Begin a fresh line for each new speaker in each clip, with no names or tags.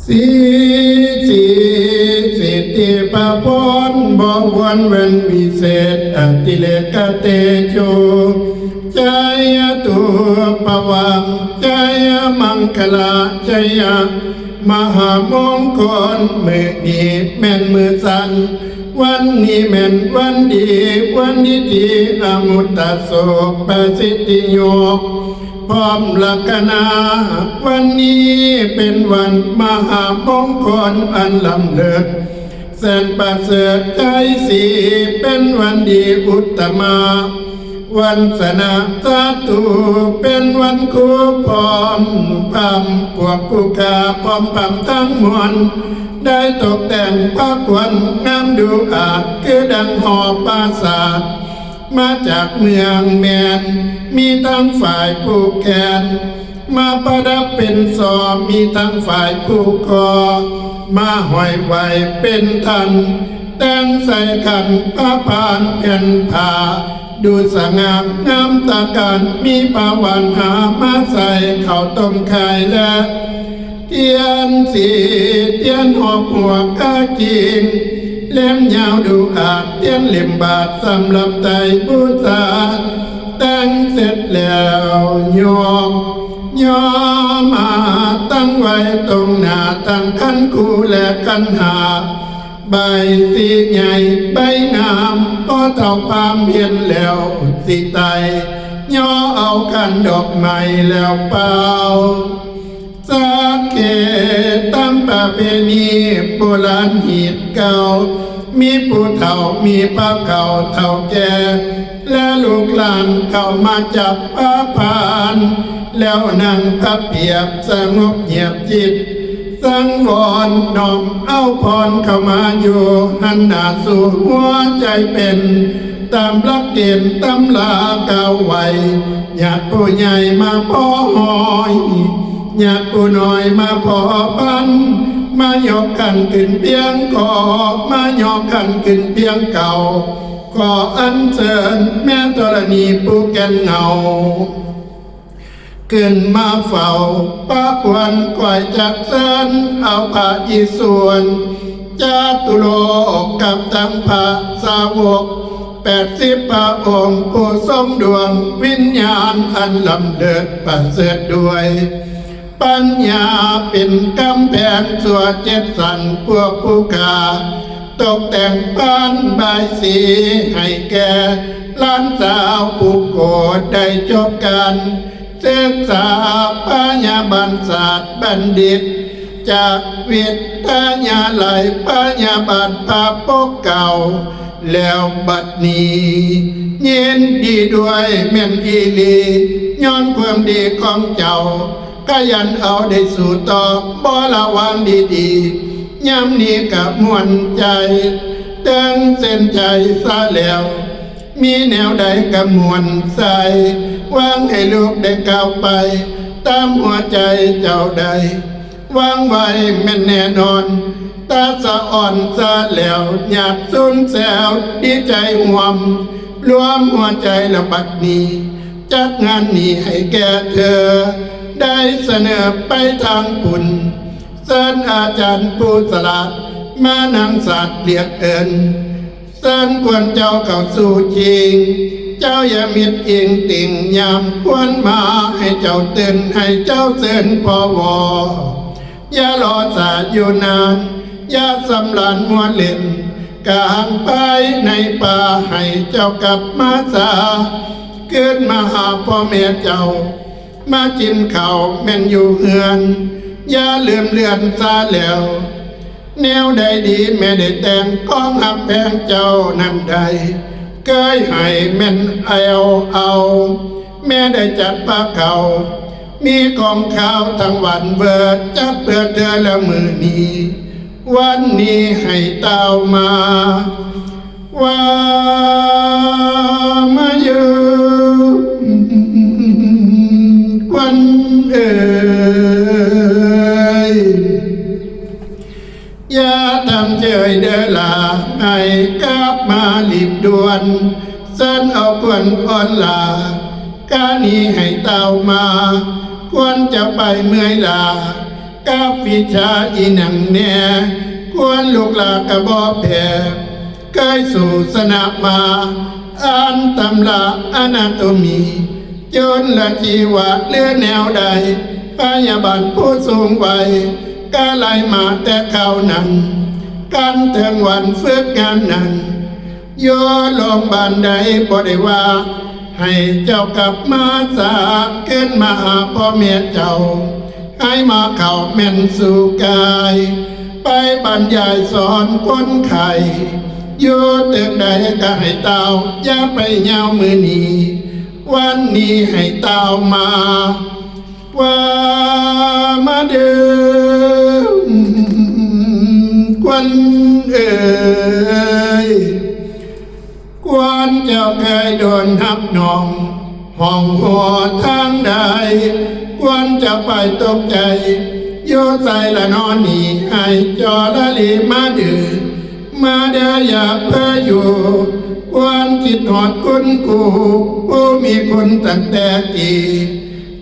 สีสีสิทธิปพรบวรเวนวิเศษอติเลกเตโชใจตุปวังใจมังคลาใจมหามงคลมือดีแม่นมือสันวันนี้แม่นวันดีวันนี้ดีอมุตตะโสประสิทธิโยกพร้อมลักนาวันนี้เป็นวันมหามงคลอันล้ำเลิศแสนประเสริฐใจสีเป็นวันดีอุตตมาวันสนาสาธุเป็นวันคู่พร้อมพำพวกผู้กาพร้อมพำทั้งมวลได้ตกแต่งพระควันงามดูอาจคือดังหอปราสาทมาจากเมืองแมนมีทั้งฝ่ายผู้แขนมาประดับเป็นซอมีทั้งฝ่ายผู้คอมาห้อยไว้เป็นทันแต่งใส่ขันพระพานเพ็นผ้าดูสง่างามตาการมีปาวันหามาใส่ข้าวต้มไข่และเทียนสีเทียนหอบหัวก้ากิงเล่มยาวดูอาจเทียนเล่มบาทสำหรับไตบูชาแต่งเสร็จแล้วโยกย่อมาตั้งไว้ตรงหน้าตั้งขันคู่และขันหาใบสีใหญ่ใบงามก็เท่าพามเห็นแล้วสิไตย่อเอาขันดอกไม้แล้วเป่าสักเกตามประเพณีโบราณหีดเก่ามีผู้เฒ่ามีป้าเก่าเฒ่าแก่และลูกหลานเข้ามาจับพระพานแล้วนั่งพับเพียบสงบเงียบจิตสังวรน้อมเอาพรเข้ามาอยู่หันหน้าสู่หัวใจเป็นตามหลักเกณฑ์ตำลาเก่าไว้ญาติผู้ใหญ่มาพอหอยญาติผู้น้อยมาพอปันมายกกันขึ้นเพียงก่อมายกกันขึ้นเพียงเก่าขออัญเชิญแม่ธรณีผู้แก่นเงาขึ้นมาเฝ้าปะวันก่อยจักเส้นเอาพระอิศวรจาตุโลกกับทั้งพระสาวก80 พระองค์ผู้ทรงดวงวิญญาณอันล้ำเลิศประเสริฐด้วยปัญญาเป็นกำแพงสวด7 สันพวกผู้กาตกแต่งบ้านใบสีให้แก่ล้านสาวผู้โกดได้จบกันศึกษาปัญญาบัณฑิตบัณฑิตจากวิทยาลัยปัญญาบัณฑิตปกเก่าแล้วบัดนี้ยินดีด้วยแม่นอีลีย้อนความดีของเจ้าก็ยันเอาได้สู่ต่อบ่ระวังดีๆย้ำนี้กับมวลใจตั้งเส้นใจซะแล้วมีแนวใดกับมวลใส่วางให้ลูกได้ก้าวไปตามหัวใจเจ้าใดวางไว้แม่นแน่นอนตาสะอ่อนซะแล้วหยาดสูญแซวดีใจห่วมรวมหัวใจละบัดนี้จัดงานนี้ให้แก่เธอได้เสนอไปทางบุญเชิญอาจารย์ผู้สลัดมานั่งสัตว์เรียกเอิญเชิญควรเจ้าเข้าสู่จริงเจ้าอย่ามิดอิงติ่งยามควรมาให้เจ้าตื่นให้เจ้าเชิญพอวออย่ารอสายอยู่นานอย่าสำลานมัวเล่นกลางไปในป่าให้เจ้ากลับมาสาเกิดมาหาพ่อแม่เจ้ามากินข้าวแม่นอยู่เฮือนอย่าลืมเลือนซาแล้วแนวใดดีแม่ได้แต่งกองหักแพงเจ้านั่นใดเคยให้แม่นเอาแม่ได้จัดผ้าเก่ามีกองข้าวทั้งวันเบิดจัดเพื่อเธอแล้วมือนี้วันนี้ให้เต้ามาว่ามาอยู่วันเอ่ยอย่าทำเจยเดลาให้กลับมารีบด่วนเส้นเอาควรอ่อนลากานี้ให้เต้ามาควรจะไปเมื่อยลา กับวิชาอีหนังแน่ควรลูกหลากระบอกแผ่เคยสู่สนามมาอ่านตำราอนาโตมีจนละชีวะเลือแนวใดพยาบาลผู้สูงวัยก็ไล่มาแต่เขานั้นกันถึงวันฝึกงานนั้นโยลงบานใดบ่ได้ว่าให้เจ้ากลับมาสาขึ้นมาหาพ่อแม่เจ้าให้มาเข้าแม่นสู่กายไปบรรยายสอนคนไข้อยู่ตึกใดก็ให้เต้าอย่าไปเหงามือนี้วันนี้ให้เต้ามาว่ามาเดิมควันเอ่ยควันเจ้าเคยโดนทับนองห้องหัวทางใดควันจะไปตกใจโยใส่ละนอนนี่ให้จอละลีมาดื้อมาเดียอย่าเพ้ออยู่ควันคิดหอดคุณกูผู้มีคุณตั้งแต่กี่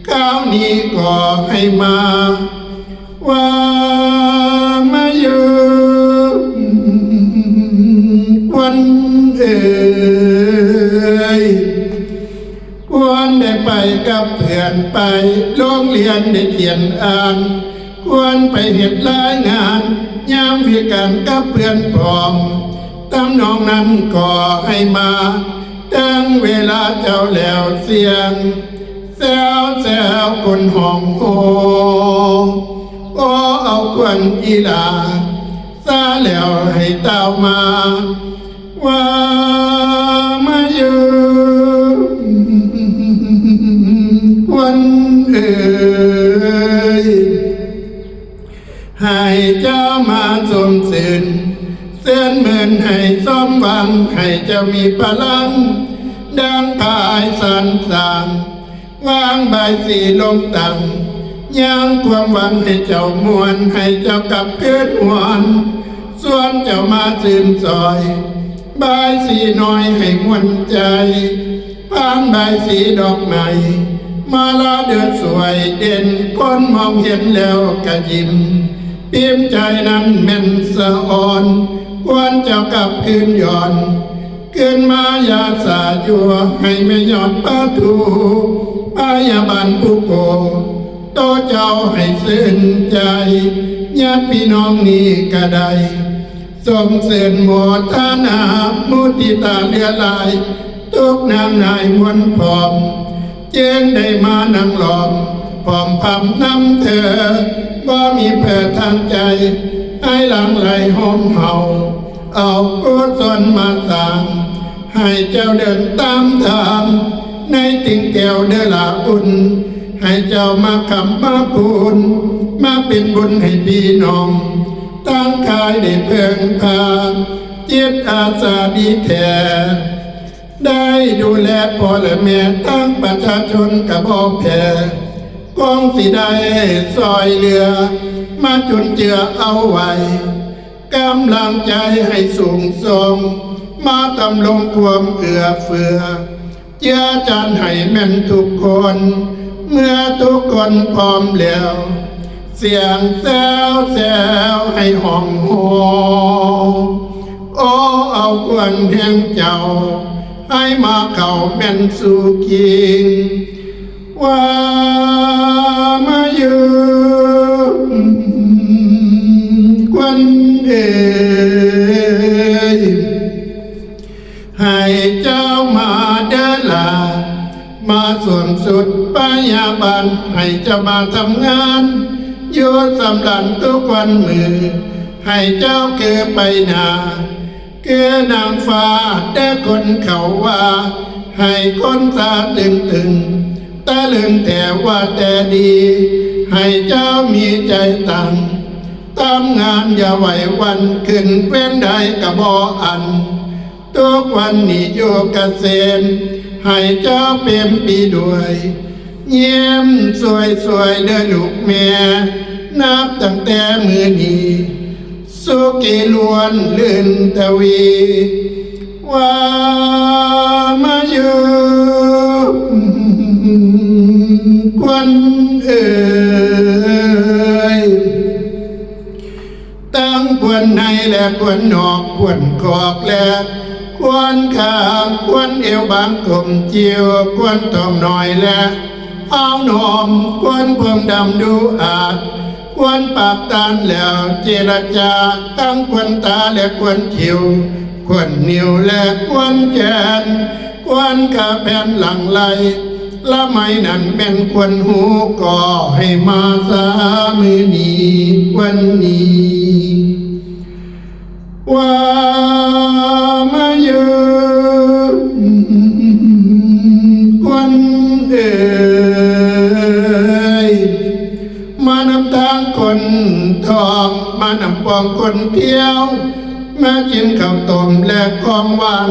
ข้าวนี้ก็ให้มาว่ามาอยู่วันเอ่ยควรได้ไปกับเพื่อนไปโรงเรียนได้เขียนอ่านควรไปเห็ดรายงานยามวิการกับเพื่อนพร้อมตำนองนั้นก็ให้มาตั้งเวลาเจ้าแล้วเสียงแซวคนห้องโอเอาควันอีลาซาแล้วให้เต้ามาว่ามาอยู่วันเอ่ยให้เจ้ามาสมสื่นเส้นเหมือนให้ซ้อมหวังให้เจ้ามีพลังดังพายสันสางวางใบสีลงตังย่างความหวังให้เจ้ามวลให้เจ้ากลับเกิดหวนส่วนเจ้ามาซึมซอยใบสีน้อยให้มวลใจพานใบสีดอกไม้มาลาเดือดสวยเด่นคนมองเห็นแล้วกะยิ้มพิมใจนั้นแม่นสะอ่อนควรเจ้ากลับคืนย้อนคืนมายาสาจัวให้ไม่ยอดปะทูพยาบาลผู้โกโตเจ้าให้ซื่นใจญาติพี่น้องนี้ก็ได้ส่งเสริญโมทนามุติตาเลือลายทุกนางนายมวลพร้อมจึงได้มานั่งล้อมพร้อมพำนำเธอบ่มีเพื่อทางใจให้หลังไหลห้อมเฮาเอากุศลมาสร้างให้เจ้าเดินตามทางในติ่งแก้วเดอลาอุ่นให้เจ้ามาคำมาพูนมาเป็นบุญให้พี่น้องตั้งกายได้เพิ่งพาจิตอาสาดีแท้ได้ดูแลพ่อและแม่ตั้งประชาชนกระบอกแผ่กองสีได้ซอยเรือมาจุนเจือเอาไว้กำลังใจให้สูงส่งมาตำลงความเอื้อเฟื้อเจ้าจานให้แม่นทุกคนเมื่อทุกคนพร้อมแล้วเสียงแซวให้ห้องโฮโอ้เอาควันแห่งเจ้าให้มาเข้าแม่นสู่กิงว่ามาอยู่ควันเอ่ยให้เจ้ามาเดินลามาสวมสุดพยาบาลให้เจ้ามาทำงานอยู่สำรันทุกวันมือให้เจ้าเกือไปนาเกือนางฟ้าแต่คนเขาว่าให้คนตาตึงตะลึงแต่ว่าแต่ดีให้เจ้ามีใจตั้งทำงานอย่าไหววันขึ้นเป็นใดกะบออันทุกวันนี้โยกเกษมให้เจ้าเป็นปีด้วยเยี่ยมสวยเด้อลูกแม่นับตั้งแต่มือนี้สุขีล้วนลื่นทวีว่ามาอยู่ควันเอ่ย ทั้งควรในและควรนอกควรกอกและควรข้างควรเอวบางกลมเจียวควรทองน้อยและเอาหนอมควรเพิ่มดำดูอาจควรปากตานแล้วเจรจาตั้งควรตาและควรคิวควรนิ้วและควรแขนควรขาแผ่นหลังไหลละไมนั้นเป็นควรหูก่อให้มาสามือนี้วันนี้ว่ามาเยอะควรเอ่ยมานำทางคนทองมานำปองคนเที่ยวมากินข้าวต้มและของหวาน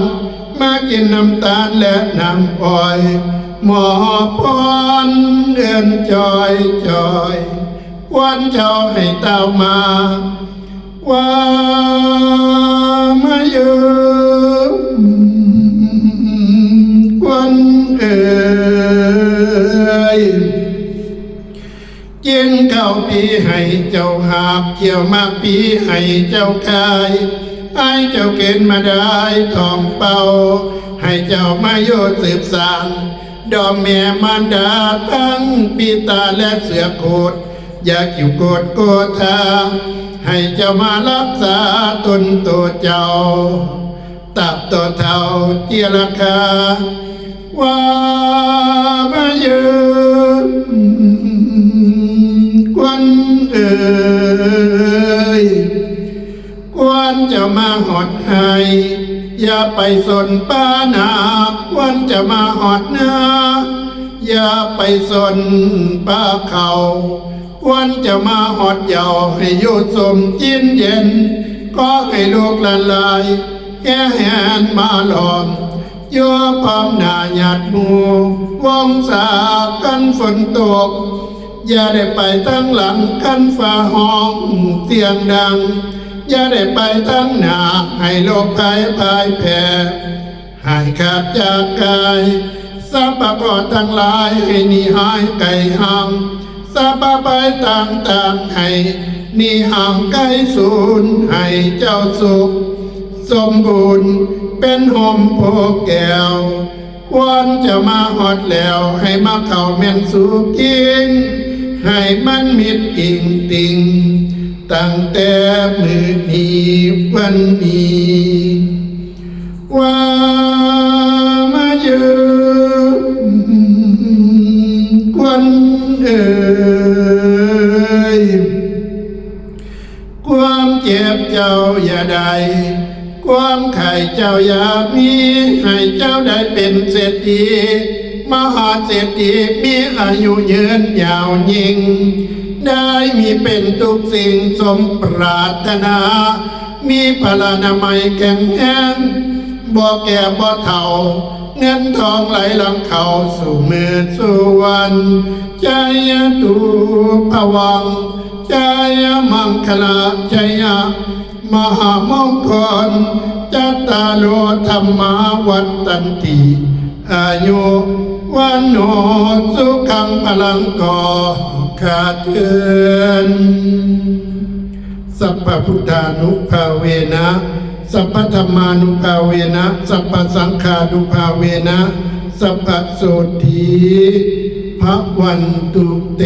มากินน้ำตาลและน้ำอ้อยหมอพรเดินจอยจอยวันเจ้าให้เต้ามาว่ามาอยู่วันเอ่ยกินข้าวปีให้เจ้าหาบเกี่ยวมากปีให้เจ้าคายให้เจ้าเกณฑ์มาได้ทองเป่าให้เจ้ามาโยสืบสานดอมแม่มารดาทั้งปีตาและเสือโคดอยากอยู่โกดโกธาให้เจ้ามารักษาตนตัวเจ้าตับตัวเท่าเจียราคาว่ามาเยอะควันเอ่ยควันจะมาหอดให้อย่าไปสนป้านาควันจะมาหอดนาอย่าไปสนป้าเขาควันจะมาหอดเยาให้โยสมจินเย็นก็ให้ลูกละลายแก่แหนมาหลอมโยพร้อมหน้าหยาดหมู่วงสากันฝนตกอย่าได้ไปทั้งหลังกันฝ่าห้องเสียงดังอย่าได้ไปทั้งหน้าให้โลกภัยพ่ายแพ้หายขาดจากกายสัพพะกอทั้งหลายให้หนีหายไกลห่างสัพพะไปต่างๆให้หนีห่างไกลสูญให้เจ้าสุขสมบูรณ์เป็นห่มโพแก้วควรจะมาหอดแล้วให้มาเข้าแม่นสู่กินให้มันมิดอิงติงตั้งแต่มือนี้วันนี้ว่ามาเยอะควันเอ่ยความเจ็บเจ้าอย่าได้ความไข่เจ้าอย่ามีให้เจ้าได้เป็นเศรษฐีมหาเศรษฐีมีอายุยืนยาวยิ่งได้มีเป็นทุกสิ่งสมปรารถนามีพลานามัยแข็งแรงบ่แก่บ่เฒ่าเงินทองไหลหลังเขาสู่มือสู่วันใจตุภวังใจมังคลาใจมหามงคลจัตตาโลธรรมาวัตตันติอายุวันโนสุขังพลังก่อขาดเกินสัพพพุทธานุภาเวนะสัพพธรรมานุภาเวนะสัพพสังฆานุภาเวนะสัพพโสธีภวันตุเต